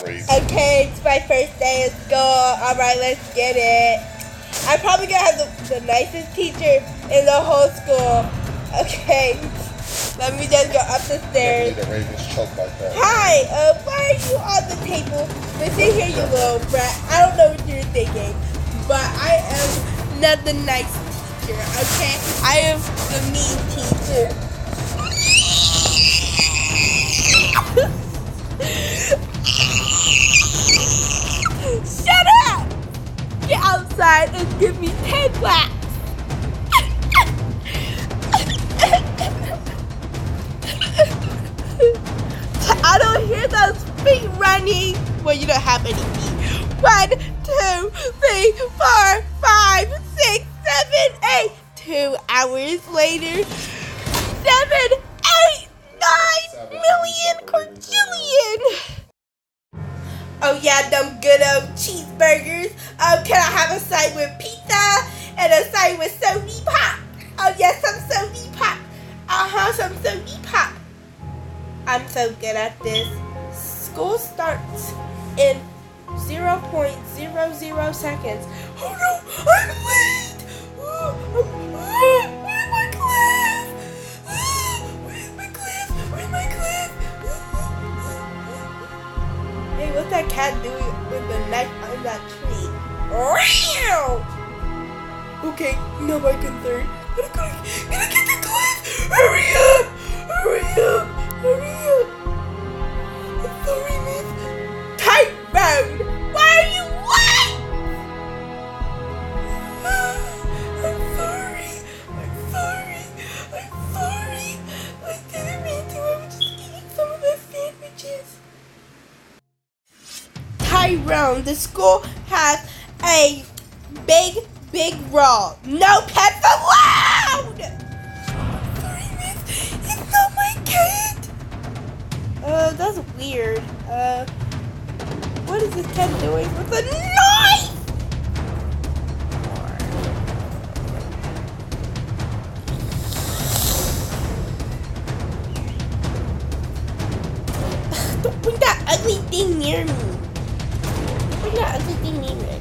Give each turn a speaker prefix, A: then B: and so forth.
A: crazy.
B: Okay, it's my first day of school. Alright, let's get it. I'm probably gonna have the nicest teacher in the whole school. Okay, let me just go up the stairs.
A: The Ravens choke like that.
B: Hi, why are you on the table? Listen here, you little brat. I don't know what you're thinking, but I am not the nice teacher, okay? I am the mean teacher. Shut up! Get outside and give me 10 whacks. I don't hear those feet running. Well, you don't have any feet. 1, 2, 3, 4, 5, 6, 7, 8. 2 hours later. 7, 8, 9 million quadrillion. Oh yeah, them good old cheeseburgers. Can I have a side with pizza and a side with soda pop? Oh yes, some soda pop. Some soda pop. I'm so good at this. School starts in 0.00 seconds. Oh no, I'm late! Where's my class? Where's my class? Where's my class? Hey, what's that cat doing with the knife on that tree? Okay, no my concern. Gotta get the class! Hurry up! Hurry up! Hurry up! I'm sorry, miss. Tyrone! Why are you late? I'm sorry. I'm sorry. I'm sorry. I didn't mean to. I was just eating some of the sandwiches. Tyrone, the school has a big brawl. No pets allowed! Sorry, miss. It's not my cat. That's weird. What is this cat doing with a knife? Don't bring that ugly thing near me. Don't bring that ugly thing near me.